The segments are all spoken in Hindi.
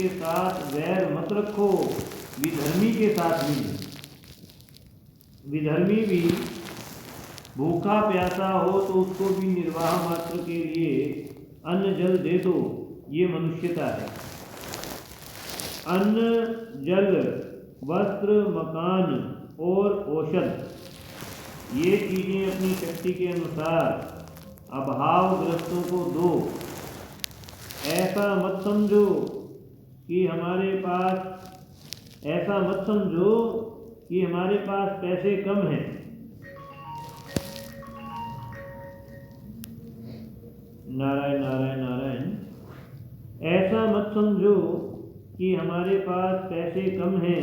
के साथ वैर मत रखो, विधर्मी के साथ भी। विधर्मी भी भूखा प्यासा हो तो उसको भी निर्वाह मात्र के लिए अन्न जल दे दो, ये मनुष्यता है। अन्न जल वस्त्र मकान और औषध, ये चीज़ें अपनी शक्ति के अनुसार अभावग्रस्तों को दो। ऐसा मत समझो कि हमारे पास पैसे कम हैं। नारायण नारायण नारायण। ऐसा मत समझो कि हमारे पास पैसे कम हैं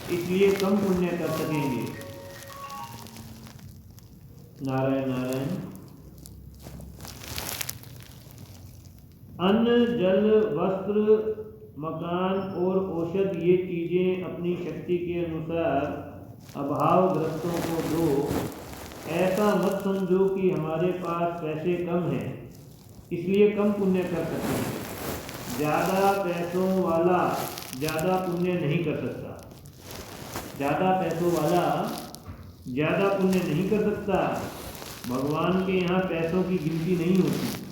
इसलिए कम पुण्य कर सकेंगे। नारायण नारायण। अन्न जल वस्त्र मकान और औषध, ये चीज़ें अपनी शक्ति के अनुसार अभावग्रस्तों को दो। ऐसा मत समझो कि हमारे पास पैसे कम हैं इसलिए कम पुण्य कर सकते हैं। ज़्यादा पैसों वाला ज़्यादा पुण्य नहीं कर सकता। ज़्यादा पैसों वाला ज़्यादा पुण्य नहीं कर सकता। भगवान के यहाँ पैसों की गिनती नहीं होती।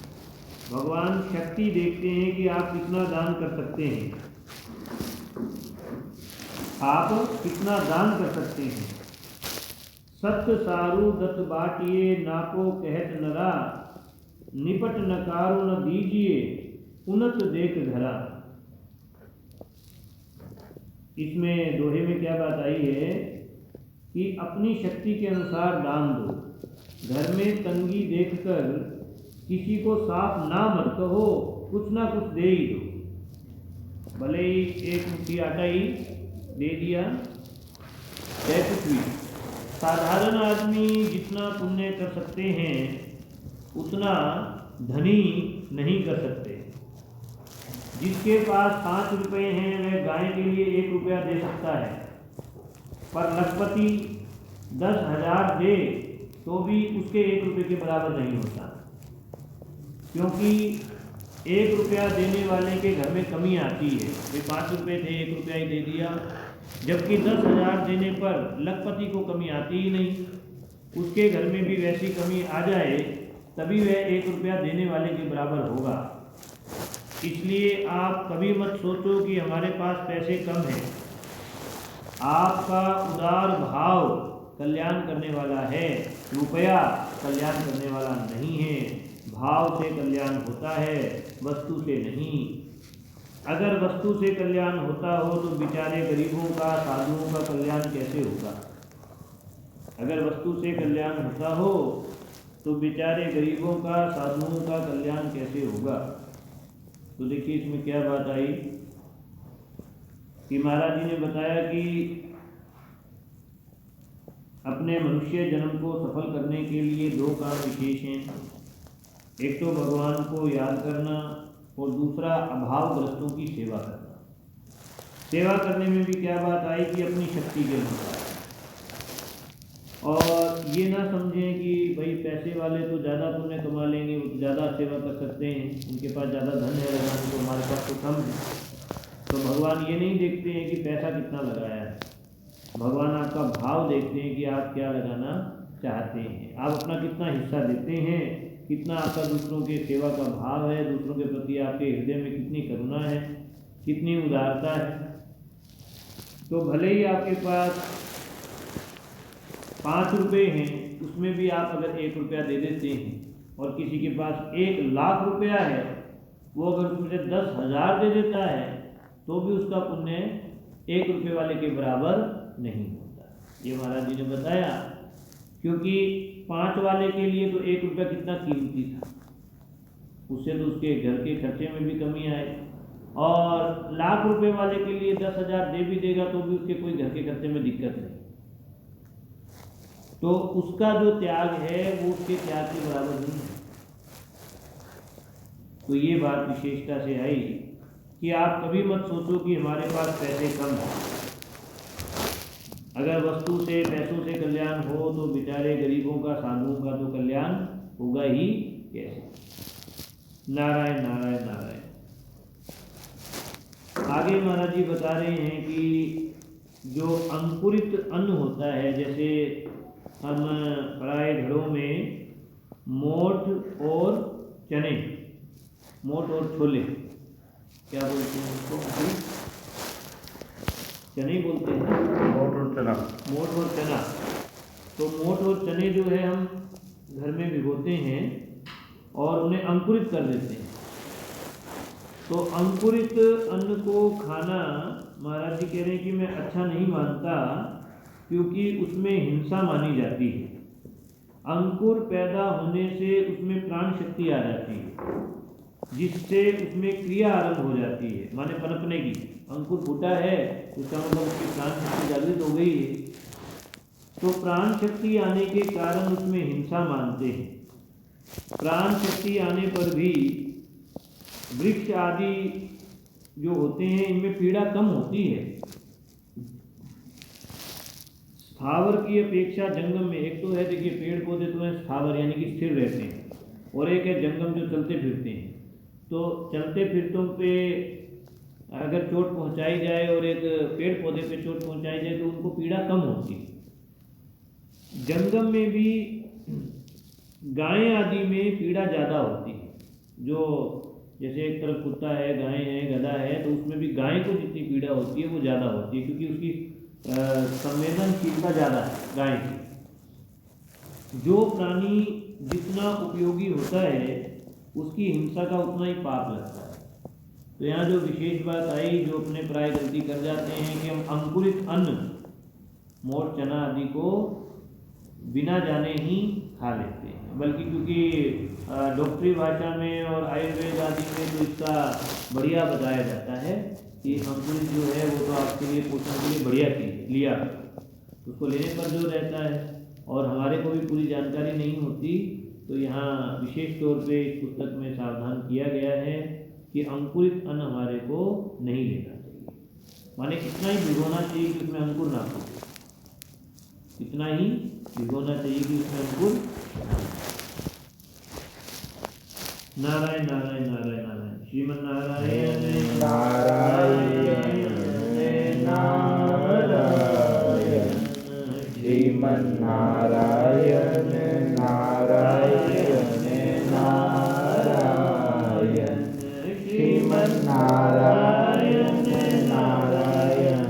भगवान शक्ति देखते हैं कि आप कितना दान कर सकते हैं। आप कितना दान कर सकते हैं। सत सारू दत्त बाटिए, नाको कहत नरा, निपट नकारो न दीजिए, उन्नत देख धरा। इसमें दोहे में क्या बात आई है कि अपनी शक्ति के अनुसार दान दो। घर में तंगी देखकर किसी को साफ ना मत कहो, कुछ ना कुछ दे ही दो। भले ही एक मुट्ठी आटा ही दे दिया, चाहे कुछ भी। साधारण आदमी जितना पुण्य कर सकते हैं उतना धनी नहीं कर सकते। जिसके पास 5 रुपये हैं वह गाय के लिए 1 रुपया दे सकता है, पर लखपति 10,000 दे तो भी उसके 1 रुपये के बराबर नहीं होता। क्योंकि 1 रुपया देने वाले के घर में कमी आती है। वे 5 रुपये थे, 1 रुपया ही दे दिया, जबकि 10,000 देने पर लखपति को कमी आती ही नहीं। उसके घर में भी वैसी कमी आ जाए तभी वह 1 रुपया देने वाले के बराबर होगा। इसलिए आप कभी मत सोचो कि हमारे पास पैसे कम हैं। आपका उदार भाव कल्याण करने वाला है, रुपया कल्याण करने वाला नहीं है। भाव से कल्याण होता है, वस्तु से नहीं। अगर वस्तु से कल्याण होता हो तो बेचारे गरीबों का, साधुओं का कल्याण कैसे होगा। अगर वस्तु से कल्याण होता हो तो बेचारे गरीबों का, साधुओं का कल्याण कैसे होगा। तो देखिए इसमें क्या बात आई कि महाराज जी ने बताया कि अपने मनुष्य जन्म को सफल करने के लिए 2 काम विशेष हैं। एक तो भगवान को याद करना और दूसरा अभावग्रस्तों की सेवा करना। सेवा करने में भी क्या बात आई कि अपनी शक्ति के अनुसार। और ये ना समझें कि भाई पैसे वाले तो ज़्यादा पुण्य कमा लेंगे, वो ज़्यादा सेवा कर सकते हैं, उनके पास ज़्यादा धन है लगाने को, हमारे पास तो कम है। तो भगवान ये नहीं देखते हैं कि पैसा कितना लगाया है। भगवान आपका भाव देखते हैं कि आप क्या लगाना चाहते हैं, आप अपना कितना हिस्सा देते हैं, कितना आपका दूसरों के सेवा का भाव है, दूसरों के प्रति आपके हृदय में कितनी करुणा है, कितनी उदारता है। तो भले ही आपके पास 5 रुपये हैं, उसमें भी आप अगर 1 रुपया दे देते हैं और किसी के पास 1 लाख रुपया है, वो अगर उसमें से 10,000 दे देता है तो भी उसका पुण्य 1 रुपये वाले के बराबर नहीं होता। ये महाराज जी ने बताया। क्योंकि 5 वाले के लिए तो 1 रुपया कितना कीमती था, उससे तो उसके घर के खर्चे में भी कमी आए। और लाख रुपए वाले के लिए 10,000 दे भी देगा तो भी उसके कोई घर के खर्चे में दिक्कत नहीं। तो उसका जो त्याग है वो उसके त्याग के बराबर नहीं है। तो ये बात विशेषता से आई कि आप कभी मत सोचो कि हमारे पास पैसे कम हैं। अगर वस्तु से, पैसों से कल्याण हो तो बेचारे गरीबों का, साधुओं का तो कल्याण होगा ही कैसे। नारायण नारायण नारायण। आगे महाराज जी बता रहे हैं कि जो अंकुरित अन्न होता है, जैसे हम पढ़ाए घरों में मोठ और चने, मोठ और छोले, क्या बोलते हैं उसको? चने बोलते हैं, मोठ और चना। मोठ और चना। तो मोठ और चने जो है हम घर में भिगोते हैं और उन्हें अंकुरित कर देते हैं। तो अंकुरित अन्न को खाना महाराज जी कह रहे हैं कि मैं अच्छा नहीं मानता, क्योंकि उसमें हिंसा मानी जाती है। अंकुर पैदा होने से उसमें प्राण शक्ति आ जाती है, जिससे उसमें क्रिया आरंभ हो जाती है, माने पनपने की। अंकुर फूटा है उसका मतलब उसकी प्राण शक्ति जागृत हो गई है। तो प्राण शक्ति आने के कारण उसमें हिंसा मानते हैं। प्राण शक्ति आने पर भी वृक्ष आदि जो होते हैं इनमें पीड़ा कम होती है। स्थावर की अपेक्षा जंगम में, एक तो है देखिए पेड़ पौधे तो हैं स्थावर यानी कि स्थिर रहते हैं, और एक है जंगम जो चलते फिरते हैं। तो चलते फिरतों पे अगर चोट पहुंचाई जाए और एक पेड़ पौधे पे चोट पहुंचाई जाए तो उनको पीड़ा कम होती है। जंगम में भी गाय आदि में पीड़ा ज़्यादा होती है। जो जैसे एक तरफ कुत्ता है, गाय है, गधा है, तो उसमें भी गाय को जितनी पीड़ा होती है वो ज़्यादा होती है, क्योंकि उसकी संवेदनशीलता ज़्यादा है गाय की। जो प्राणी जितना उपयोगी होता है उसकी हिंसा का उतना ही पाप लगता है। तो यहाँ जो विशेष बात आई, जो अपने प्राय गलती कर जाते हैं कि हम अंकुरित अन्न मोठ चना आदि को बिना जाने ही खा लेते हैं, बल्कि क्योंकि डॉक्टरी भाषा में और आयुर्वेद आदि में तो इसका बढ़िया बताया जाता है कि अंकुरित जो है वो तो आपके लिए पोषण के लिए बढ़िया चीज़ लिया, उसको लेने पर जो रहता है। और हमारे को भी पूरी जानकारी नहीं होती, तो यहाँ विशेष तौर पे इस पुस्तक में सावधान किया गया है कि अंकुरित अन्न हमारे को नहीं लेना चाहिए। माने इतना ही भिगोना चाहिए कि उसमें अंकुर ना हो, इतना ही भिगोना चाहिए कि उसमें अंकुर। नारायण नारायण नारायण नारायण, श्रीमन नारायण नारायण नारायण, श्रीमन नारायण नारायण नारायण, श्रीमन नारायण नारायण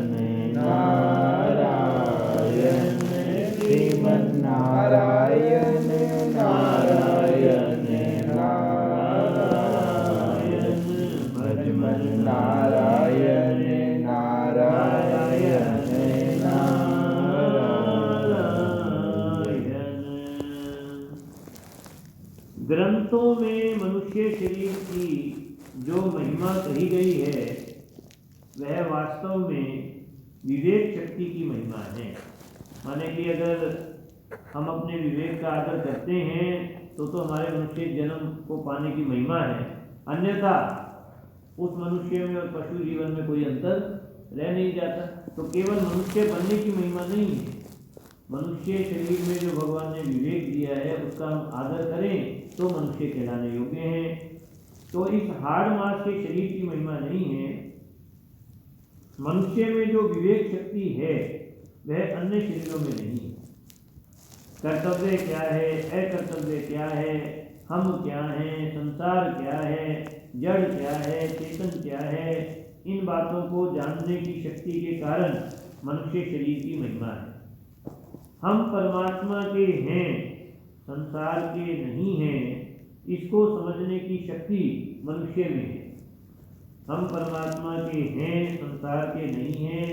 नारायण, श्रीमन नारायण नारायण नारायण, भजमन नारायण नारायण नारायण। ग्रंथों में मनुष्य शरीर की जो महिमा कही गई है वह वास्तव में विवेक शक्ति की महिमा है। माने कि अगर हम अपने विवेक का आदर करते हैं तो हमारे मनुष्य जन्म को पाने की महिमा है, अन्यथा उस मनुष्य में और पशु जीवन में कोई अंतर रह नहीं जाता। तो केवल मनुष्य बनने की महिमा नहीं है, मनुष्य शरीर में जो भगवान ने विवेक दिया है उसका हम आदर करें तो मनुष्य कहलाने योग्य हैं। तो इस हाड़ मास के शरीर की महिमा नहीं है। मनुष्य में जो विवेक शक्ति है वह अन्य शरीरों में नहीं है। कर्तव्य क्या है, अकर्तव्य क्या है, हम क्या हैं, संसार क्या है, जड़ क्या है, चेतन क्या है, इन बातों को जानने की शक्ति के कारण मनुष्य शरीर की महिमा है। हम परमात्मा के हैं, संसार के नहीं हैं, इसको समझने की शक्ति मनुष्य में है। हम परमात्मा के हैं, संसार के नहीं हैं,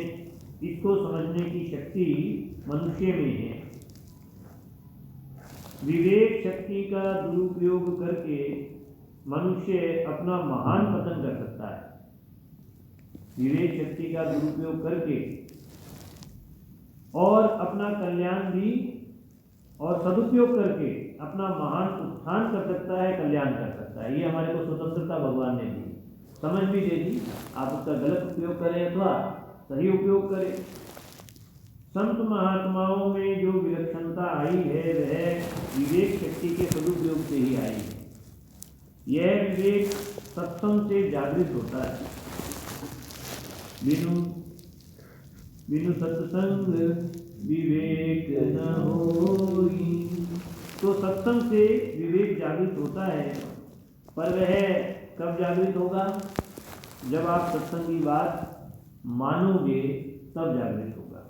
इसको समझने की शक्ति मनुष्य में है। विवेक शक्ति का दुरुपयोग करके मनुष्य अपना महान पतन कर सकता है। विवेक शक्ति का दुरुपयोग करके और अपना कल्याण भी और सदुपयोग करके अपना महान उत्थान कर सकता है, कल्याण कर सकता है। ये हमारे को स्वतंत्रता भगवान ने दी, समझ भी दे दी। आप उसका गलत उपयोग करें अथवा सही उपयोग करें। संत महात्माओं में जो विलक्षणता आई है वह विवेक शक्ति के सदुपयोग से ही आई है। यह विवेक सत्संग से जागृत होता है। बिनु बिनु सत्संग विवेक न होई। तो सत्संग से विवेक जागृत होता है, पर वह कब जागृत होगा? जब आप सत्संग की बात मानोगे तब जागृत होगा।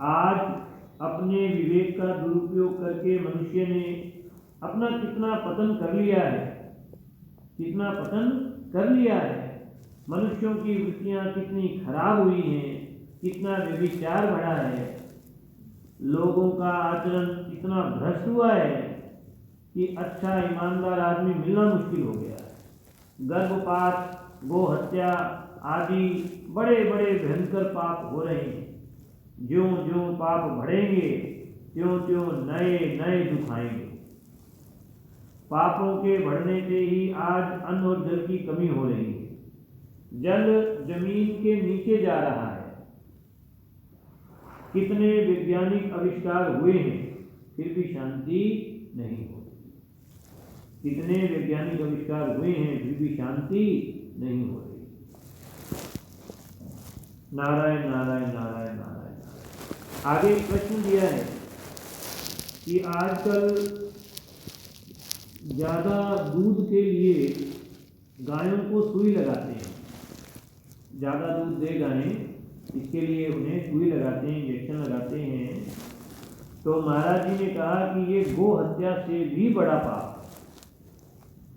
आज अपने विवेक का दुरुपयोग करके मनुष्य ने अपना कितना पतन कर लिया है, कितना पतन कर लिया है। मनुष्यों की वृत्तियां कितनी खराब हुई हैं, कितना व्यभिचार बढ़ा है, लोगों का आचरण इतना भ्रष्ट हुआ है कि अच्छा ईमानदार आदमी मिलना मुश्किल हो गया है। गर्भपात, गो हत्या आदि बड़े बड़े भयंकर पाप हो रहे हैं। ज्यों ज्यों पाप बढ़ेंगे त्यों त्यों नए नए दुख आएंगे। पापों के बढ़ने से ही आज अन्न और जल की कमी हो रही है। जल जमीन के नीचे जा रहा है। कितने वैज्ञानिक आविष्कार हुए हैं, फिर भी शांति नहीं हो रही। कितने वैज्ञानिक आविष्कार हुए हैं, फिर भी शांति नहीं हो रही। नारायण नारायण नारायण नारायण। आगे एक प्रश्न दिया है कि आजकल ज़्यादा दूध के लिए गायों को सुई लगाते हैं। ज़्यादा दूध दे गायें, इसके लिए उन्हें सुई लगाते हैं, इंजेक्शन लगाते हैं। तो महाराज जी ने कहा कि ये गो हत्या से भी बड़ा पाप,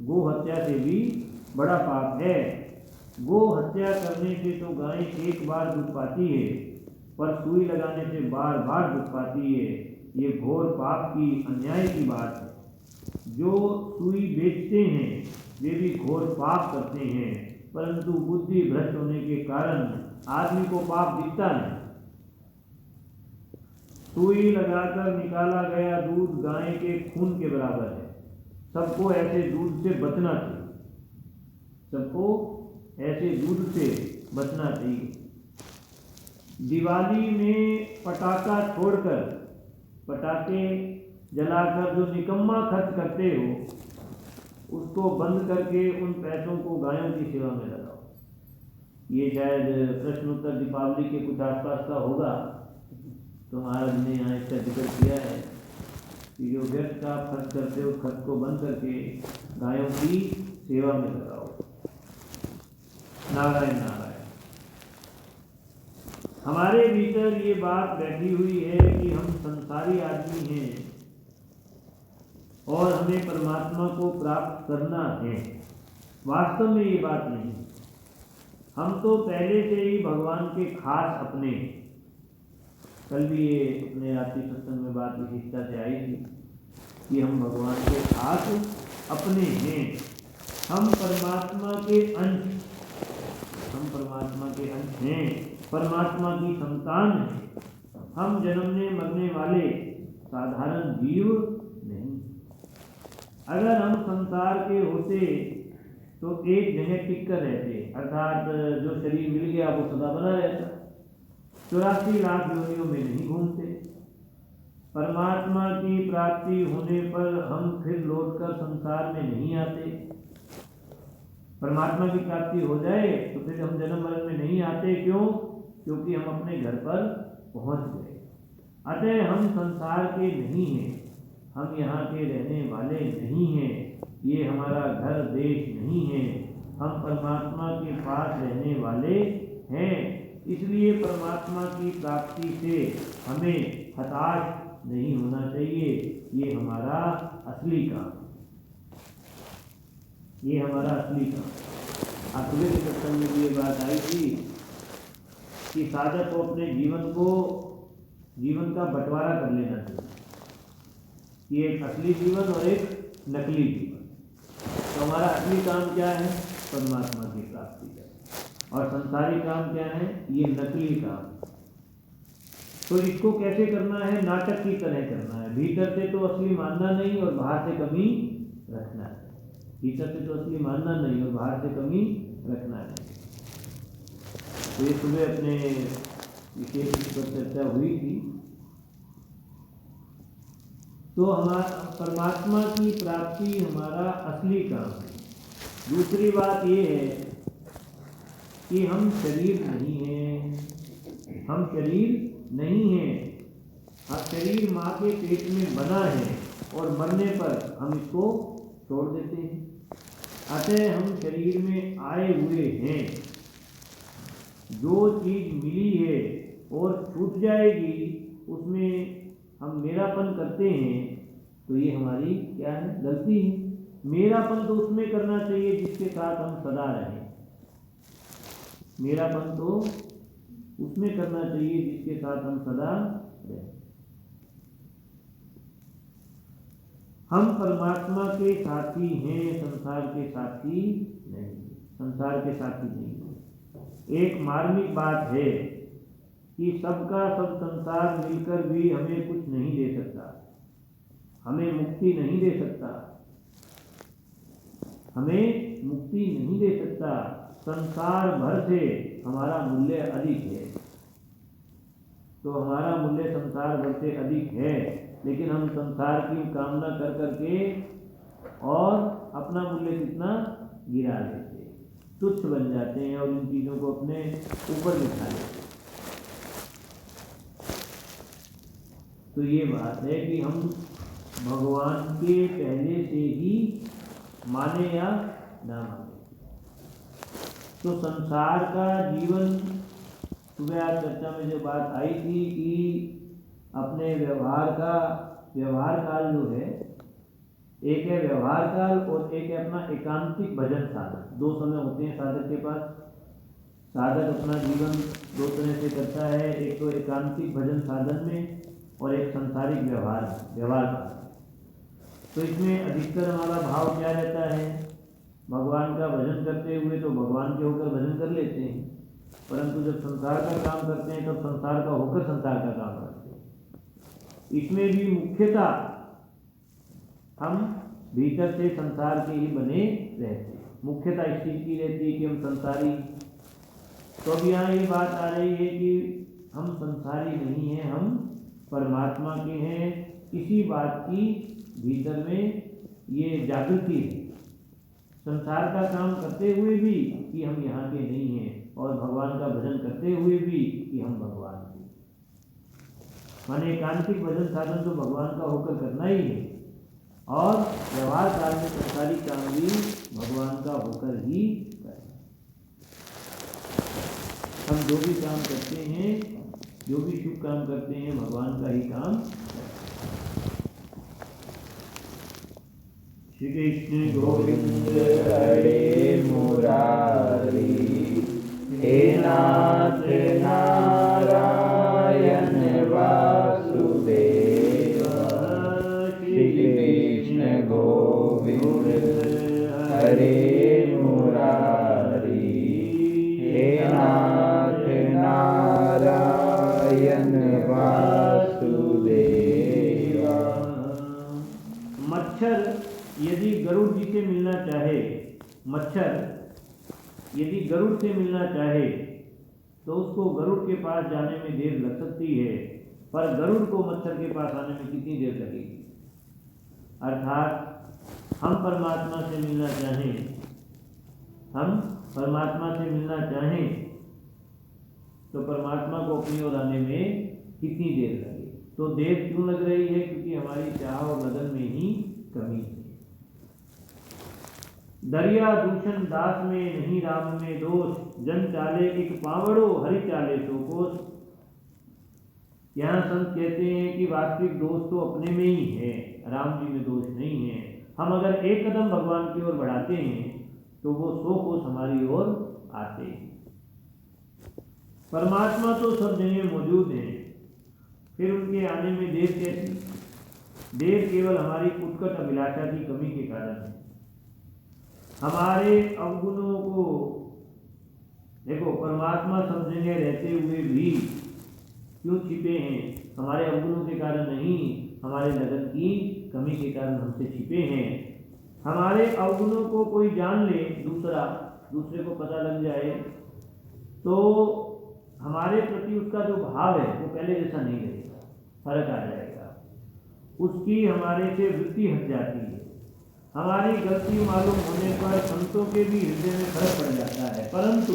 गो हत्या से भी बड़ा पाप है। गो हत्या करने से तो गाय एक बार दूध पाती है, पर सुई लगाने से बार बार दूध पाती है। ये घोर पाप की, अन्याय की बात है। जो सुई बेचते हैं वे भी घोर पाप करते हैं, परंतु बुद्धि भ्रष्ट होने के कारण आदमी को पाप दिखता नहीं। सुई लगाकर निकाला गया दूध गाय के खून के बराबर है। सबको ऐसे दूध से बचना चाहिए, सबको ऐसे दूध से बचना चाहिए। दिवाली में पटाखा छोड़कर, पटाखे जलाकर जो निकम्मा खर्च करते हो, उसको बंद करके उन पैसों को गायों की सेवा में लगाओ। ये शायद प्रश्न उत्तर दीपावली के कुछ आसपास का होगा, तो महाराज ने यहाँ इसका जिक्र किया है कि जो व्यर्थ का खर्च करते हो, खर्च को बंद करके गायों की सेवा में लगाओ। नारायण नारायण। हमारे भीतर ये बात बैठी हुई है कि हम संसारी आदमी हैं और हमें परमात्मा को प्राप्त करना है। वास्तव में ये बात नहीं। हम तो पहले से ही भगवान के खास अपने, कल भी ये अपने रात्रि सत्संग में बात विशिष्टता से आई थी कि हम भगवान के खास अपने हैं। हम परमात्मा के अंश, हम परमात्मा के अंश हैं, परमात्मा की संतान हैं। हम जन्मने मरने वाले साधारण जीव नहीं। अगर हम संसार के होते तो एक जगह टिक कर रहते, अर्थात जो शरीर मिल गया वो सदा बना रहता, 84 लाख योनियों में नहीं घूमते। परमात्मा की प्राप्ति होने पर हम फिर लौटकर संसार में नहीं आते। परमात्मा की प्राप्ति हो जाए तो फिर हम जन्म मरण में नहीं आते। क्यों? क्योंकि हम अपने घर पर पहुंच गए। अतः हम संसार के नहीं हैं, हम यहाँ के रहने वाले नहीं हैं, ये हमारा घर देश नहीं है। हम परमात्मा के पास रहने वाले हैं। इसलिए परमात्मा की प्राप्ति से हमें हताश नहीं होना चाहिए। ये हमारा असली काम, ये हमारा असली काम। आखिरी के सत्संग में ये बात आई थी कि साधक को अपने जीवन का बंटवारा कर लेना चाहिए कि एक असली जीवन और एक नकली जीवन। तो हमारा असली काम क्या है? परमात्मा की प्राप्ति का। और संसारी काम क्या है? ये नकली काम। तो इसको कैसे करना है? नाटक की तरह करना है। भीतर से तो असली मानना नहीं और बाहर से कमी रखना है। भीतर से तो असली मानना नहीं और बाहर से कमी रखना है। तो ये सुबह अपने विशेष पर चर्चा हुई थी। तो हमारा परमात्मा की प्राप्ति हमारा असली काम है। दूसरी बात ये है कि हम शरीर नहीं हैं, हम शरीर नहीं हैं। हाँ, शरीर माँ के पेट में बना है और मरने पर हम इसको छोड़ देते हैं। अतः हम शरीर में आए हुए हैं। जो चीज़ मिली है और छूट जाएगी उसमें हम मेरापन करते हैं, तो ये हमारी क्या है? गलती है। मेरापन तो उसमें करना चाहिए जिसके साथ हम सदा रहें। मेरापन तो उसमें करना चाहिए जिसके साथ हम सदा रहें। हम परमात्मा के साथी हैं, संसार के साथी नहीं। संसार के साथी नहीं। एक मार्मिक बात है कि सबका सब संसार मिलकर भी हमें कुछ नहीं दे सकता, हमें मुक्ति नहीं दे सकता, हमें मुक्ति नहीं दे सकता। संसार भर से हमारा मूल्य अधिक है, तो हमारा मूल्य संसार भर से अधिक है, लेकिन हम संसार की कामना कर करके और अपना मूल्य कितना गिरा लेते हैं, तुच्छ बन जाते हैं और इन चीज़ों को अपने ऊपर बिठा लेते हैं। तो ये बात है कि हम भगवान के पहले से ही माने या ना माने। तो संसार का जीवन, सुबह आज चर्चा में जो बात आई थी कि अपने व्यवहार काल जो है, एक है व्यवहार काल और एक है अपना एकांतिक भजन साधन। दो समय होते हैं साधक के पास। साधक अपना जीवन दो तरह से करता है, एक तो एकांतिक भजन साधन में और एक संसारिक व्यवहार काल। तो इसमें अधिकतर हमारा भाव क्या रहता है? भगवान का भजन करते हुए तो भगवान के होकर भजन कर लेते हैं, परंतु जब संसार का काम करते हैं तब संसार का होकर संसार का काम करते हैं। इसमें भी मुख्यतः हम भीतर से संसार के ही बने रहते हैं। मुख्यतः इस चीज़ की रहती है कि हम संसारी। तो अब यहाँ ये बात आ रही है कि हम संसारी नहीं हैं, हम परमात्मा के हैं। इसी बात की भीतर में ये जागृति है, संसार का काम करते हुए भी कि हम यहाँ के नहीं हैं, और भगवान का भजन करते हुए भी कि हम भगवान के। माने एकांतिक भजन साधन तो भगवान का होकर करना ही है, और व्यवहार काल में संसारिक काम भी भगवान का होकर ही करना। हम जो भी काम करते हैं, जो भी शुभ काम करते हैं, भगवान का ही काम करते हैं। श्री कृष्ण गोविंद हरे मुरारी, हे नाथ नारायण वासुदेव। श्री कृष्ण गोविंद हरे मुरारी, हे नाथ नारायण वासुदेव। मच्छर यदि गरुड़ जी से मिलना चाहे, मच्छर यदि गरुड़ से मिलना चाहे तो उसको गरुड़ के पास जाने में देर लग सकती है, पर गरुड़ को मच्छर के पास आने में कितनी देर लगेगी? अर्थात हम परमात्मा से मिलना चाहें तो परमात्मा को अपनी ओर आने में कितनी देर लगे? तो देर क्यों लग रही है? क्योंकि हमारी चाह और लगन में ही कमी है। दरिया दूषण दास में नहीं राम में दोष, जन चाले एक पावड़ो हरि चाले सो कोस। यहाँ संत कहते हैं कि वास्तविक दोष तो अपने में ही है, राम जी में दोष नहीं है। हम अगर एक कदम भगवान की ओर बढ़ाते हैं तो वो 100 कोस हमारी ओर आते हैं। परमात्मा तो सब जगह मौजूद हैं, फिर उनके आने में देर कैसी? देर केवल हमारी उत्कट अभिलाषा की कमी के कारण है। हमारे अवगुणों को देखो, परमात्मा सब जगह रहते हुए भी क्यों छिपे हैं? हमारे अवगुणों के कारण नहीं, हमारे लगन की कमी के कारण हमसे छिपे हैं। हमारे अवगुणों को कोई जान ले, दूसरे को पता लग जाए, तो हमारे प्रति उसका जो भाव है वो पहले जैसा नहीं रहेगा, फर्क आ जाएगा। उसकी हमारे से वृत्ति हट जाती है। हमारी गलती मालूम होने पर संतों के भी हृदय में फर्क पड़ जाता है, परंतु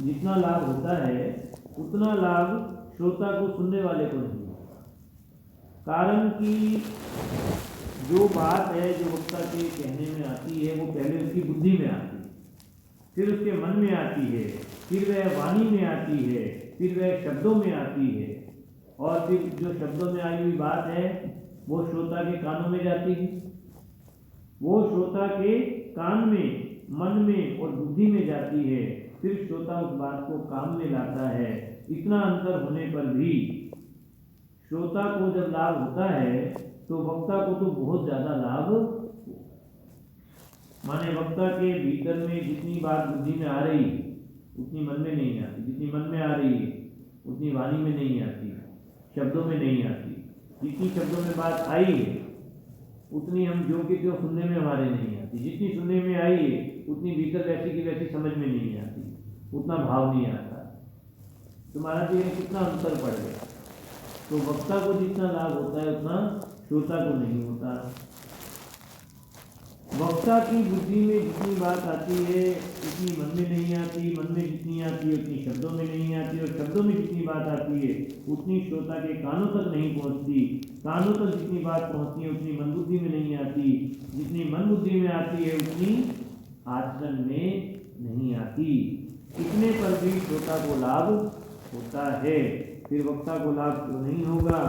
जितना लाभ होता है उतना लाभ श्रोता को सुनने वाले को नहीं होता। कारण कि जो बात है जो वक्ता के कहने में आती है वो पहले उसकी बुद्धि में आती है, फिर उसके मन में आती है, फिर वह वाणी में आती है, फिर वह शब्दों में आती है, और फिर जो शब्दों में आई हुई बात है वो श्रोता के कानों में जाती है, वो श्रोता के कान में, मन में और बुद्धि में जाती है, फिर श्रोता उस बात को काम में लाता है। इतना अंतर होने पर भी श्रोता को जब लाभ होता है तो वक्ता को तो बहुत ज़्यादा लाभ, माने वक्ता के भीतर में जितनी बात बुद्धि में आ रही उतनी मन में नहीं आती, जितनी मन में आ रही है उतनी वाणी में नहीं आती, शब्दों में नहीं आती। जितनी शब्दों में बात आई है उतनी हम जो कि जो सुनने में हमारे नहीं आती, जितनी सुनने में आई है उतनी भीतर वैसी की वैसी समझ में नहीं आती, उतना भाव नहीं आता। तो महाराज जी कितना अंतर पड़ गया। तो वक्ता को जितना लाभ होता है उतना श्रोता को नहीं होता। वक्ता की बुद्धि में जितनी बात आती है उतनी मन में नहीं आती, मन में जितनी आती है उतनी शब्दों में नहीं आती, और शब्दों में जितनी बात आती है उतनी श्रोता के कानों तक नहीं पहुंचती, कानों तक जितनी बात पहुंचती है उतनी मन बुद्धि में नहीं आती, जितनी मन बुद्धि में आती है उतनी आचरण में नहीं आती। इतने पर भी श्रोता को लाभ होता है, फिर वक्ता को लाभ क्यों नहीं होगा।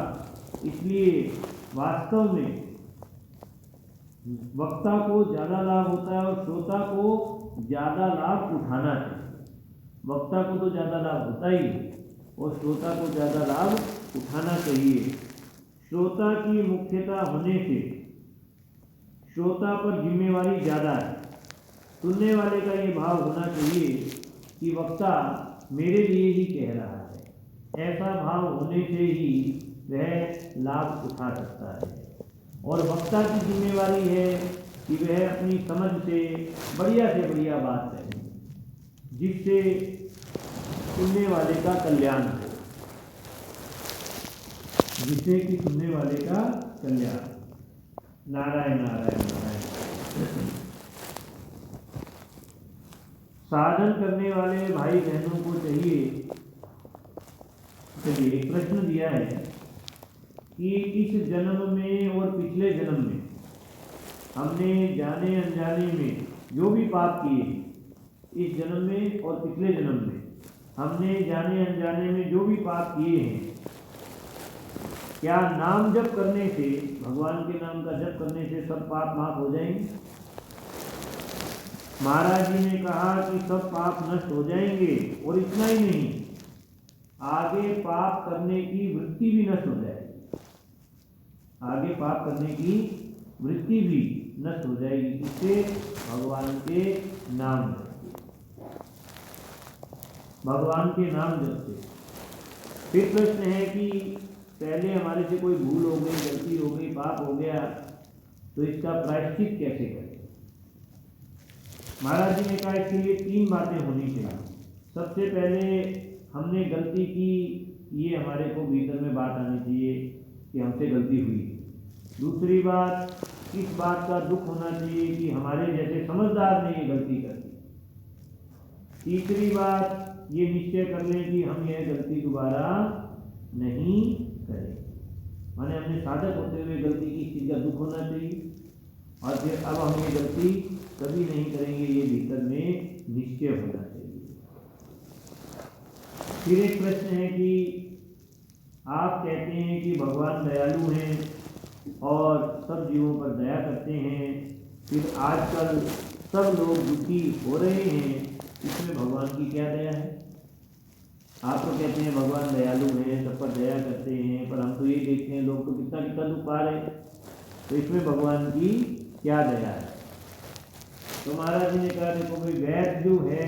इसलिए वास्तव में वक्ता को ज़्यादा लाभ होता है और श्रोता को ज़्यादा लाभ उठाना चाहिए। वक्ता को तो ज़्यादा लाभ होता ही है और श्रोता को ज़्यादा लाभ उठाना चाहिए। श्रोता की मुख्यता होने से श्रोता पर जिम्मेवारी ज़्यादा है। सुनने वाले का ये भाव होना चाहिए कि वक्ता मेरे लिए ही कह रहा है, ऐसा भाव होने से ही वह लाभ उठा सकता है। और वक्ता की जिम्मेवारी है कि वह अपनी समझ से बढ़िया बात कहे जिससे सुनने वाले का कल्याण हो, जिससे कि सुनने वाले का कल्याण। नारायण नारायण नारायण। साधन करने वाले भाई बहनों को चाहिए, चलिए एक प्रश्न दिया है कि इस जन्म में और पिछले जन्म में हमने जाने अनजाने में जो भी पाप किए, इस जन्म में और पिछले जन्म में हमने जाने अनजाने में जो भी पाप किए हैं, क्या नाम जप करने से, भगवान के नाम का जप करने से सब पाप माफ हो जाएंगे? महाराज जी ने कहा कि सब पाप नष्ट हो जाएंगे, और इतना ही नहीं, आगे पाप करने की वृत्ति भी नष्ट हो जाएगी। आगे पाप करने की वृत्ति भी नष्ट हो जाएगी। इससे भगवान के नाम जप, भगवान के नाम जप से। फिर प्रश्न है कि पहले हमारे से कोई भूल हो गई, गलती हो गई, पाप हो गया, तो इसका प्रायश्चित कैसे करें? महाराज जी ने कहा इसके लिए 3 बातें होनी चाहिए। सबसे पहले हमने गलती की, ये हमारे को भीतर में बात आनी चाहिए कि हमसे गलती हुई। दूसरी बात, इस बात का दुख होना चाहिए कि हमारे जैसे समझदार ने ये गलती कर दी। तीसरी बात, ये निश्चय कर लें कि हम यह गलती दोबारा नहीं करें। माने हमने साधक होते हुए गलती की, इस चीज़ का दुख होना चाहिए, और फिर अब हम ये गलती कभी नहीं करेंगे, ये भीतर में निश्चय होना चाहिए। फिर एक प्रश्न है कि आप कहते हैं कि भगवान दयालु हैं और सब जीवों पर दया करते हैं, फिर आजकल सब लोग दुखी हो रहे हैं, इसमें भगवान की क्या दया है? आप तो कहते हैं भगवान दयालु हैं, सब पर दया करते हैं, पर हम तो ये देखते हैं लोग तो कितना कितना दुख पा रहे हैं, तो इसमें भगवान की क्या दया है? तो महाराज जी ने कहा देखो भाई, वैद्य जो है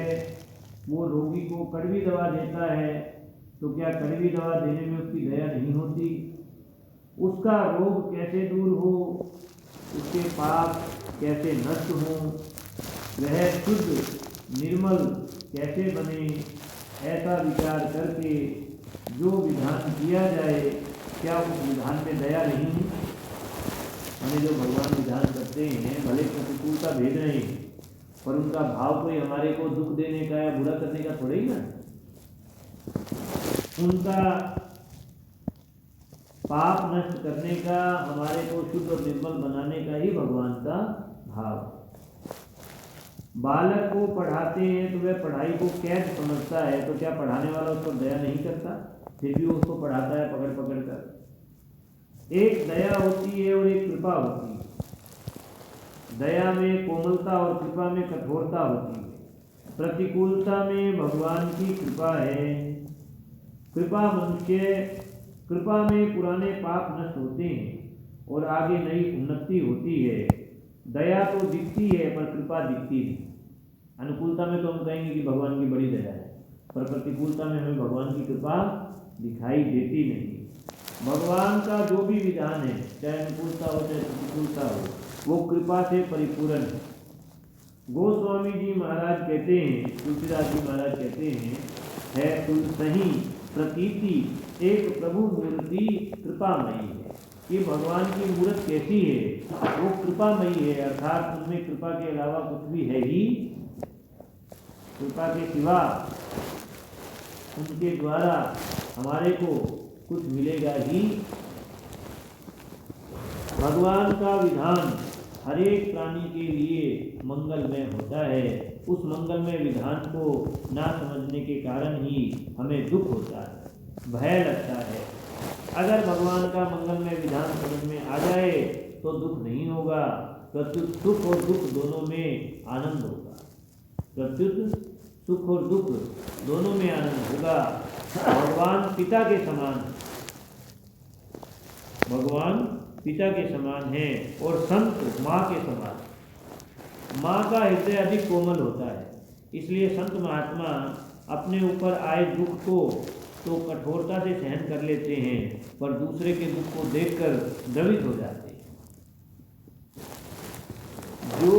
वो रोगी को कड़वी दवा देता है, तो क्या कड़वी दवा देने में उसकी दया नहीं होती? उसका रोग कैसे दूर हो, उसके पाप कैसे नष्ट हों, वह शुद्ध निर्मल कैसे बने, ऐसा विचार करके जो विधान किया जाए, क्या उस विधान में दया नहीं है? हमें जो भगवान विधान करते हैं, भले प्रतिकूलता भेज रहे हैं, पर उनका भाव कोई हमारे को दुख देने का या बुरा करने का थोड़ा ही ना। उनका पाप नष्ट करने का, हमारे को शुद्ध और निर्मल बनाने का ही भगवान का भाव। बालक को पढ़ाते हैं तो वह पढ़ाई को कैद समझता है, तो क्या पढ़ाने वाला उस पर दया नहीं करता? फिर भी उसको पढ़ाता है पकड़ पकड़ कर। एक दया होती है और एक कृपा होती है। दया में कोमलता और कृपा में कठोरता होती है। प्रतिकूलता में भगवान की कृपा है। कृपा में पुराने पाप नष्ट होते हैं और आगे नई उन्नति होती है। दया तो दिखती है पर कृपा दिखती नहीं। अनुकूलता में तो हम कहेंगे कि भगवान की बड़ी दया है, पर प्रतिकूलता में हमें भगवान की कृपा दिखाई देती नहीं। भगवान का जो भी विधान है, चाहे अनुकूलता हो चाहे प्रतिकूलता हो, वो कृपा से परिपूर्ण है। गोस्वामी जी महाराज कहते हैं, तुलसीदास जी महाराज कहते हैं, है तुलसही प्रतीति एक प्रभु मूर्ति कृपामयी है। कि भगवान की मूर्त कैसी है? वो कृपामयी है, अर्थात उनमें कृपा के अलावा कुछ भी है ही, कृपा के सिवा उनके द्वारा हमारे को कुछ मिलेगा ही। भगवान का विधान हर एक प्राणी के लिए मंगलमय होता है। उस मंगलमय विधान को ना समझने के कारण ही हमें दुख होता है, भय लगता है। अगर भगवान का मंगलमय विधान समझ में आ जाए तो दुख नहीं होगा, प्रत्युत सुख और दुख दोनों में आनंद होगा। प्रत्युत सुख और दुख दोनों में आनंद होगा। भगवान पिता के समान, भगवान पिता के समान है और संत माँ के समान। माँ का हृदय अधिक कोमल होता है, इसलिए संत महात्मा अपने ऊपर आए दुख को तो कठोरता से सहन कर लेते हैं, पर दूसरे के दुख को देखकर द्रवित हो जाते हैं। जो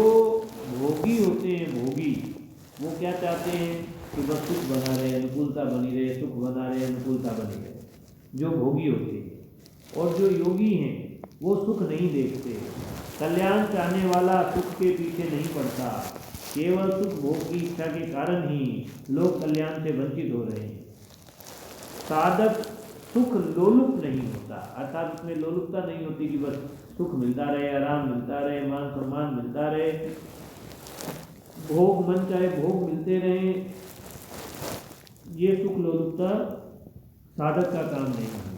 भोगी होते हैं, भोगी, वो क्या चाहते हैं कि बस सुख बना रहे, अनुकूलता बनी रहे, सुख बना रहे, अनुकूलता बनी रहे। जो भोगी होते हैं। और जो योगी हैं वो सुख नहीं देखते। कल्याण चाहने वाला सुख के पीछे नहीं पड़ता। केवल सुख भोग की इच्छा के कारण ही लोग कल्याण से वंचित हो रहे हैं। साधक सुख लोलुप नहीं होता, अर्थात उसमें लोलुपता नहीं होती कि बस सुख मिलता रहे, आराम मिलता रहे, मान सम्मान मिलता रहे, भोग मन चाहे भोग मिलते रहे। ये सुख लोलुपता साधक का काम नहीं है।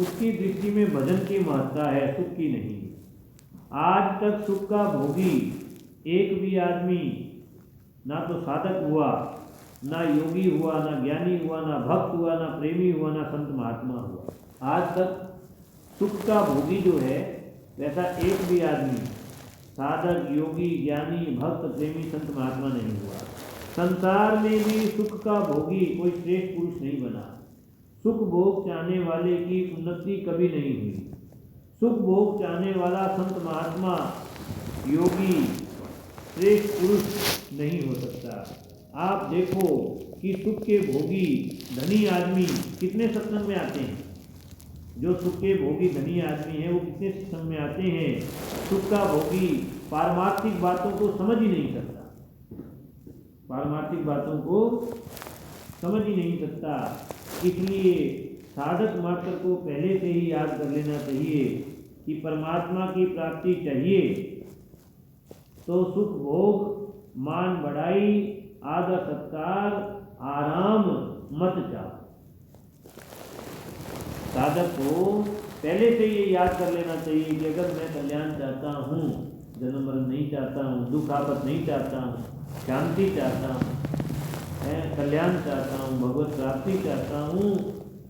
उसकी दृष्टि में भजन की महत्ता है, सुख की नहीं। आज तक सुख का भोगी एक भी आदमी ना तो साधक हुआ, ना योगी हुआ, ना ज्ञानी हुआ, ना भक्त हुआ, ना प्रेमी हुआ, ना संत महात्मा हुआ। आज तक सुख का भोगी जो है वैसा एक भी आदमी साधक, योगी, ज्ञानी, भक्त, प्रेमी, संत महात्मा नहीं हुआ। संसार में भी सुख का भोगी कोई श्रेष्ठ पुरुष नहीं बना। सुख भोग चाहने वाले की उन्नति कभी नहीं हुई। सुख भोग चाहने वाला संत महात्मा, योगी, श्रेष्ठ पुरुष नहीं हो सकता। आप देखो कि सुख के भोगी धनी आदमी कितने सत्संग में आते हैं। जो सुख के भोगी धनी आदमी है वो कितने सत्संग में आते हैं। सुख का भोगी पारमार्थिक बातों को समझ ही नहीं सकता, पारमार्थिक बातों को समझ ही नहीं सकता। इसलिए साधक मात्र को पहले से ही याद कर लेना चाहिए कि परमात्मा की प्राप्ति चाहिए तो सुख भोग, मान बढ़ाई, आदर सत्कार, आराम मत चाहो। साधक को पहले से ये याद कर लेना चाहिए कि अगर मैं कल्याण चाहता हूँ, जन्म मरण नहीं चाहता हूँ, दुख आपत नहीं चाहता हूँ, शांति चाहता हूँ, कल्याण चाहता हूँ, भगवत प्राप्ति चाहता हूँ,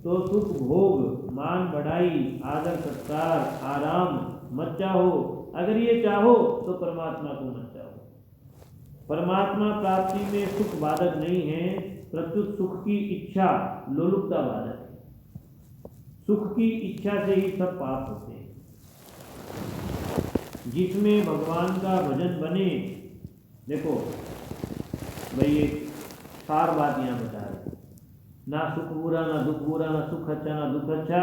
तो सुख भोग, मान बढ़ाई, आदर सत्कार, आराम मत चाहो। अगर ये चाहो तो परमात्मा को मत चाहो। परमात्मा प्राप्ति में सुख बाधक नहीं है, प्रत्युत सुख की इच्छा लोलुपता बाधक है। सुख की इच्छा से ही सब पाप होते हैं। जिसमें भगवान का भजन बने, देखो भाई एक सार बात यहाँ बता रहे, ना सुख बुरा, ना दुख बुरा, ना सुख अच्छा, ना दुख अच्छा।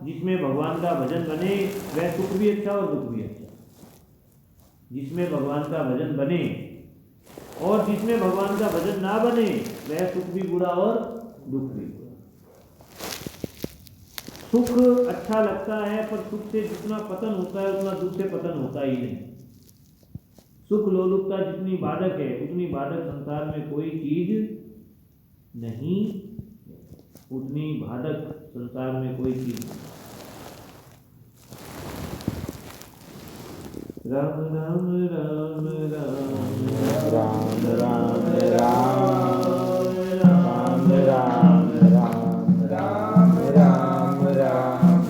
जिसमें भगवान का भजन बने वह सुख भी अच्छा और दुख भी अच्छा। जिसमें भगवान का भजन बने और जिसमें भगवान का भजन ना बने वह सुख भी बुरा और दुख भी बुरा। सुख अच्छा लगता है पर सुख से जितना पतन होता है उतना दुख से पतन होता ही नहीं। सुख लोलुपता जितनी बाधक है उतनी बाधक संसार में कोई चीज नहीं, उतनी बाधक संसार में कोई चीज नहीं। राम राम राम राम राम राम राम राम राम राम राम राम राम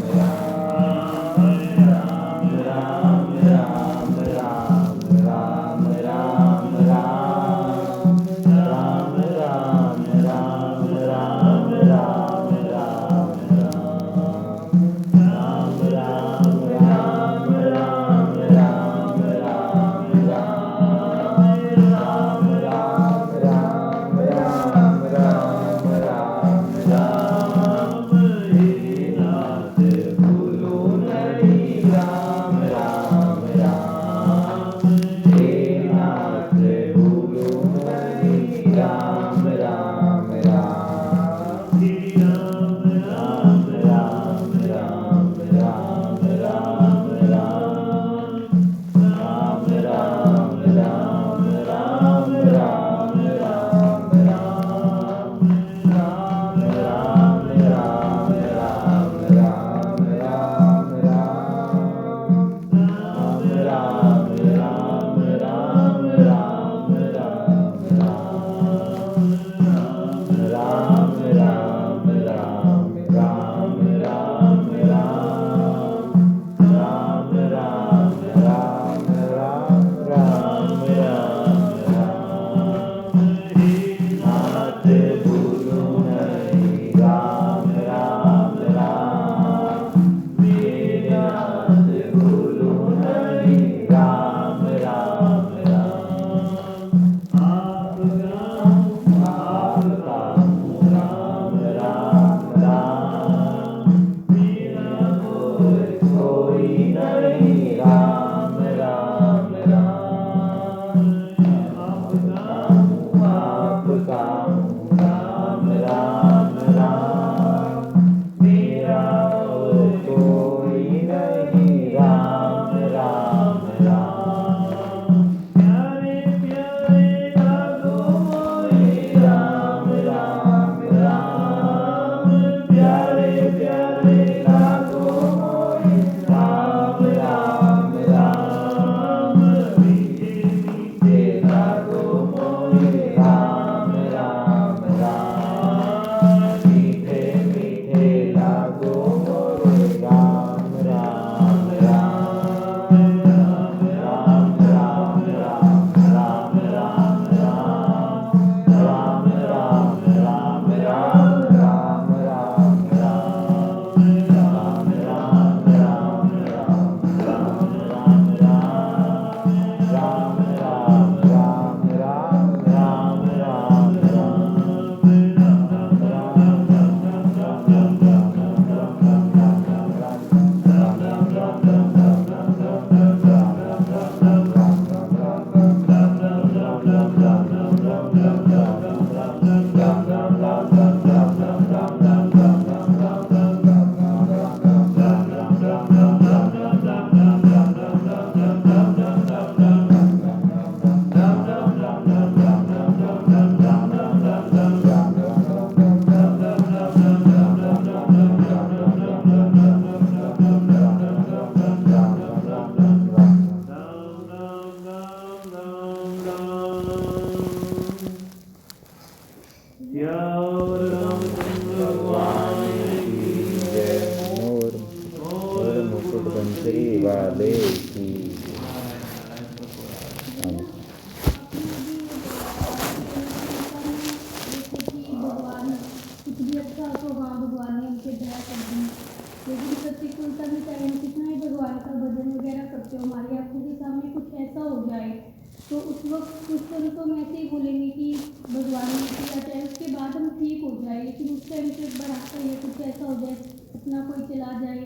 तो उस वक्त कुछ समय तो हम ऐसे ही बोलेंगे कि भगवान ने किया चाहे उसके बाद हम ठीक हो जाए, लेकिन उस टाइम पे एक बार आता है कुछ ऐसा हो जाए, अपना कोई चला जाए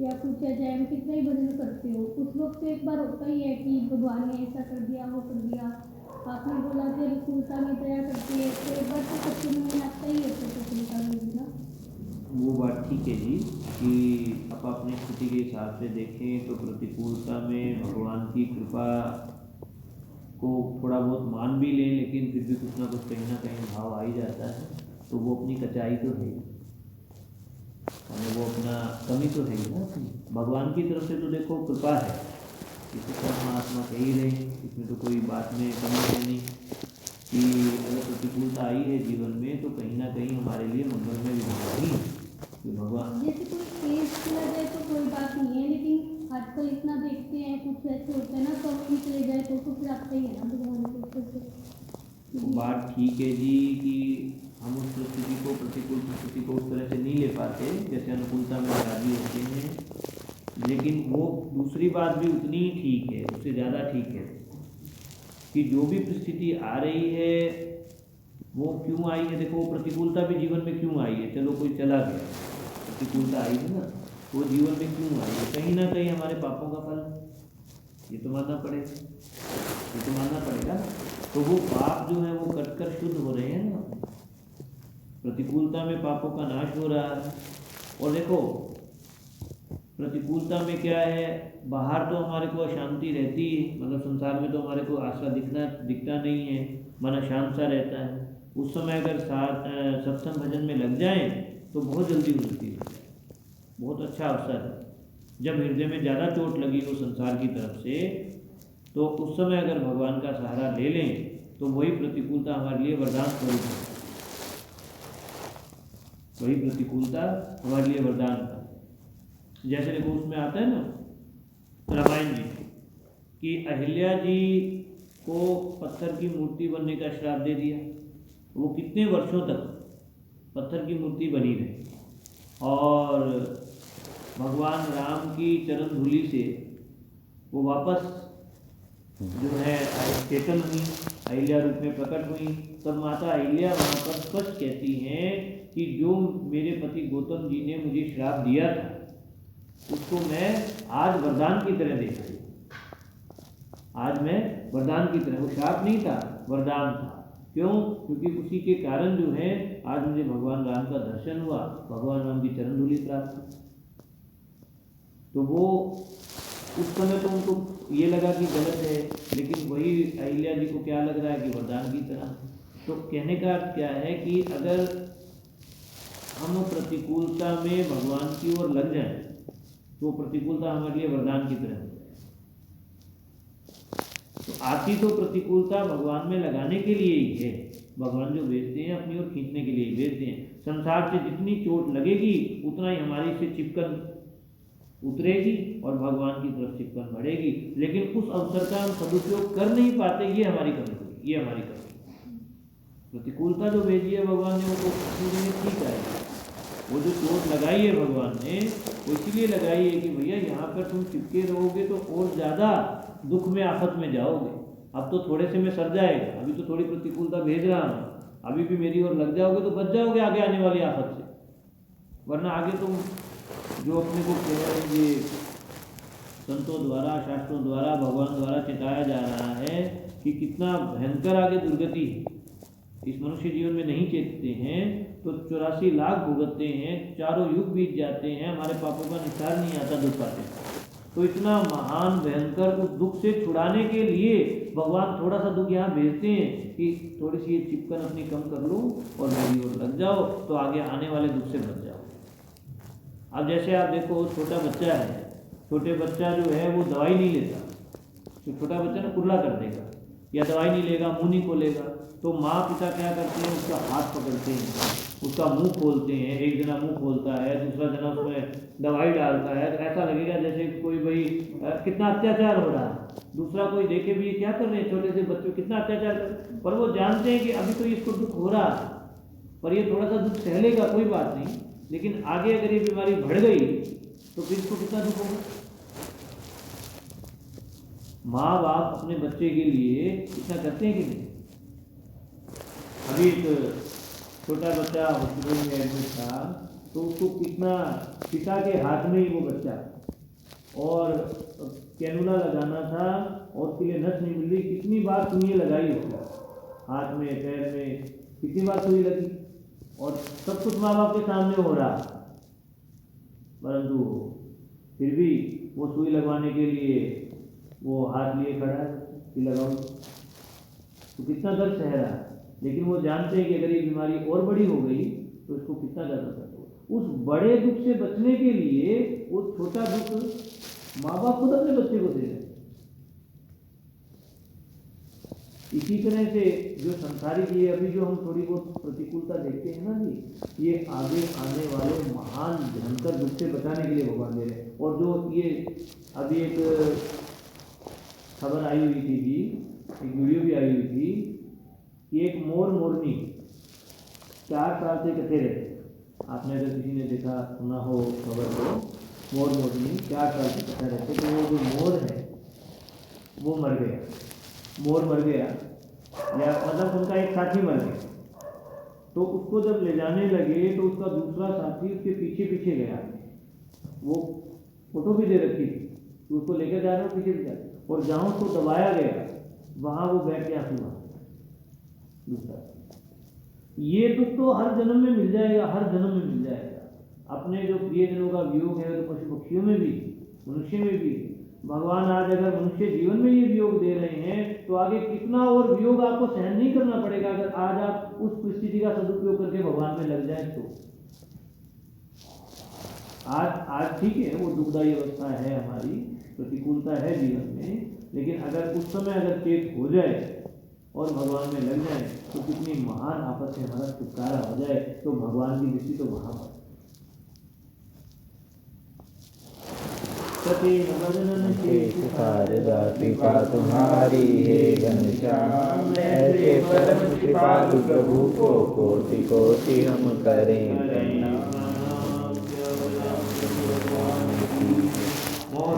या कुछ आ जाए, हम कितना ही भजन करते हो उस वक्त तो एक बार होता ही है कि भगवान ने ऐसा कर दिया वो कर दिया। आपने बोला कि अनुकूलता में दया करती है, तो एक बार तो सबके मन में आता ही है प्रतिकूलता में भी ना। वो बात ठीक है जी कि आप अपनी स्थिति के हिसाब से देखें तो प्रतिकूलता में भगवान की कृपा को थोड़ा बहुत मान भी लें, लेकिन फिर भी कुछ ना कहीं भाव आ ही जाता है। तो वो अपनी कचाई तो है ही, वो अपना कमी तो है ही ना अपनी। भगवान की तरफ से तो देखो कृपा है, इसे परमात्मा कह ही रहे हैं, इसमें तो कोई बात में कमी है नहीं कि अगर प्रतिकूलता आई है जीवन में तो कहीं ना कहीं हमारे लिए मंगलमय विधान ही कि भगवान। जैसे कोई तेज चला जाए तो कोई बात नहीं है, लेकिन आजकल इतना देखते हैं कुछ ऐसे होते हैं ना, कभी भी चले जाए तो फिर आता ही है ना भगवान के ऊपर से। तो बात ठीक है जी कि हम उस स्थिति को, प्रतिकूल स्थिति को उस तरह से नहीं ले पाते जैसे अनुकूलता में राजी होते हैं, लेकिन वो दूसरी बात भी उतनी ही ठीक है, उससे ज़्यादा ठीक है कि जो भी परिस्थिति आ रही है वो क्यों आई है। देखो प्रतिकूलता भी जीवन में क्यों आई है, चलो कोई चला गया, प्रतिकूलता आई है ना, वो जीवन में क्यों आई है, कहीं ना कहीं हमारे पापों का फल, ये तो मानना पड़ेगा, ये तो मानना पड़ेगा। तो वो पाप जो है वो कटकर शुद्ध हो रहे हैं ना, प्रतिकूलता में पापों का नाश हो रहा है। और देखो प्रतिकूलता में क्या है, बाहर तो हमारे को अशांति रहती है, मतलब संसार में तो हमारे को आशा दिखता नहीं है, मन शांत सा रहता है। उस समय अगर सत्संग भजन में लग जाएं तो बहुत जल्दी उन्नति हो जाए, बहुत अच्छा अवसर है। जब हृदय में ज़्यादा चोट लगी हो संसार की तरफ से, तो उस समय अगर भगवान का सहारा ले लें तो वही प्रतिकूलता हमारे लिए वरदान स्वरूप है, वही प्रतिकूलता हमारे लिए वरदान है। जैसे देखो उसमें आता है ना रामायण जी कि अहिल्या जी को पत्थर की मूर्ति बनने का श्राप दे दिया, वो कितने वर्षों तक पत्थर की मूर्ति बनी रही, और भगवान राम की चरण धूलि से वो वापस जो है चेतन हुई, अहिल्या रूप में प्रकट हुई। तब माता अहिल्या वहाँ पर स्पष्ट कहती हैं कि जो मेरे पति गौतम जी ने मुझे श्राप दिया था उसको मैं आज वरदान की तरह देख रही हूँ, आज मैं वरदान की तरह, वो श्राप नहीं था वरदान था। क्यों? क्योंकि उसी के कारण जो है आज मुझे भगवान राम का दर्शन हुआ, भगवान राम की चरण धूलि प्राप्त हुई। तो वो उस समय तो उनको ये लगा कि गलत है, लेकिन वही अहिल्या जी को क्या लग रहा है कि वरदान की तरह। तो कहने का अर्थ क्या है कि अगर हम प्रतिकूलता में भगवान की ओर लग जाएं तो प्रतिकूलता हमारे लिए वरदान की तरह है। तो आती तो प्रतिकूलता भगवान में लगाने के लिए ही है, भगवान जो भेजते हैं अपनी ओर खींचने के लिए ही भेजते हैं। संसार से जितनी चोट लगेगी उतना ही हमारी से चिपकन उतरेगी और भगवान की तरफ चिपकन बढ़ेगी, लेकिन उस अवसर का हम सदुपयोग कर नहीं पाते, ये हमारी कमी होगी, ये हमारी कमी। प्रतिकूलता जो भेजी है भगवान ने वो तो ठीक है, वो जो चोट लगाई है भगवान ने वो इसलिए लगाई है कि भैया यहाँ पर तुम चिपके रहोगे तो और ज़्यादा दुख में आफत में जाओगे। अब तो थोड़े से में सर जाएगा, अभी तो थोड़ी प्रतिकूलता भेज रहा हूँ, अभी भी मेरी ओर लग जाओगे तो बच जाओगे आगे आने वाली आफत से, वरना आगे तुम जो अपने को कह रहे ये संतों द्वारा, शास्त्रों द्वारा, भगवान द्वारा चेताया जा रहा है कि कितना भयंकर आगे दुर्गति है। इस मनुष्य जीवन में नहीं चेतते हैं तो 84 लाख भुगतते हैं, चारों युग बीत जाते हैं, हमारे पापों का निस्तार नहीं आता दुख पाते। तो इतना महान भयंकर उस दुख से छुड़ाने के लिए भगवान थोड़ा सा दुख यहाँ भेजते हैं कि थोड़ी सी ये चिपकन अपनी कम कर लो और मेरी ओर लग जाओ तो आगे आने वाले दुख से बच जाओ। अब जैसे आप देखो छोटा बच्चा है, छोटे बच्चा जो है वो दवाई नहीं लेता, तो छोटा बच्चा ना कुर्ला कर देगा या दवाई नहीं लेगा, मुँह नहीं खोलेगा, तो माँ पिता क्या करते हैं उसका हाथ पकड़ते हैं, उसका मुंह खोलते हैं, एक जना मुंह खोलता है, दूसरा जना उसमें दवाई डालता है, तो ऐसा लगेगा जैसे कोई भाई कितना अत्याचार हो रहा है। दूसरा कोई देखे भी क्या कर रहे हैं, छोटे से बच्चों कितना अत्याचार कर रहे हैं, पर वो जानते हैं कि अभी तो इसको दुख हो रहा है, पर ये थोड़ा सा दुख सह लेगा कोई बात नहीं, लेकिन आगे अगर ये बीमारी बढ़ गई तो फिर इसको कितना दुख होगा। माँ बाप अपने बच्चे के लिए इतना करते हैं कि नहीं। अभी एक छोटा बच्चा हॉस्पिटल में एडमिट था तो उसको कितना, पिता के हाथ में ही वो बच्चा, और कैनुला लगाना था और उसके लिए नस नहीं मिल रही, कितनी बार सुई लगाई होगी, हाथ में पैर में कितनी बार सुई लगी, और सब कुछ माँ बाप के सामने हो रहा, परंतु फिर भी वो सुई लगवाने के लिए वो हाथ लिए खड़ा है कि लगाओ, तो कितना दर्द सह रहा है। लेकिन वो जानते हैं कि अगर ये बीमारी और बड़ी हो गई तो इसको कितना दर्द होता है। उस बड़े दुख से बचने के लिए वो छोटा दुख माँ बाप खुद अपने बच्चे को दे रहे हैं। इसी तरह से जो संसारिक ये अभी जो हम थोड़ी बहुत प्रतिकूलता देखते हैं ना जी, ये आगे आने वाले महान भयंकर दुख से बचाने के लिए भगवान दे रहे हैं। और जो ये अभी एक खबर आई हुई थी जी, एक वीडियो भी आई हुई थी कि एक मोर मोरनी 4 साल से इकट्ठे रहते। आपने अगर किसी ने देखा सुना हो खबर को, मोर मोरनी 4 साल से इकट्ठा रहते, तो वो जो मोर है वो मर गया, मोर मर गया, या मतलब उनका एक साथी मर गया। तो उसको जब ले जाने लगे तो उसका दूसरा साथी उसके पीछे पीछे गया, वो फोटो भी दे रखी थी कि उसको लेकर जा रहे हो पीछे पीछे, और जहाँ उसको दबाया गया वहाँ वो बैठ के आंसू मारा दूसरा। ये दुख तो हर जन्म में मिल जाएगा, हर जन्म में मिल जाएगा। अपने जो प्रियजनों का वियोग है तो पशु पक्षियों में भी, मनुष्य में भी। भगवान आज अगर मनुष्य जीवन में ये वियोग दे रहे हैं तो आगे कितना और वियोग आपको सहन नहीं करना पड़ेगा अगर आज आप उस परिस्थिति का सदुपयोग करके भगवान में लग जाए तो। आज ठीक है, वो दुखदायी अवस्था है, हमारी प्रतिकूलता है जीवन में, लेकिन अगर उस समय अगर चेत हो जाए और भगवान में लग जाए तो कितनी महान आफत से हमारा छुटकारा हो जाए। तो भगवान की दृष्टि तो वहाँ पर। शारदा कृपा तुम्हारी हे घनश्याम, ऐसे परम कृपालु प्रभु को कोटि कोटि हम करें प्रणाम। और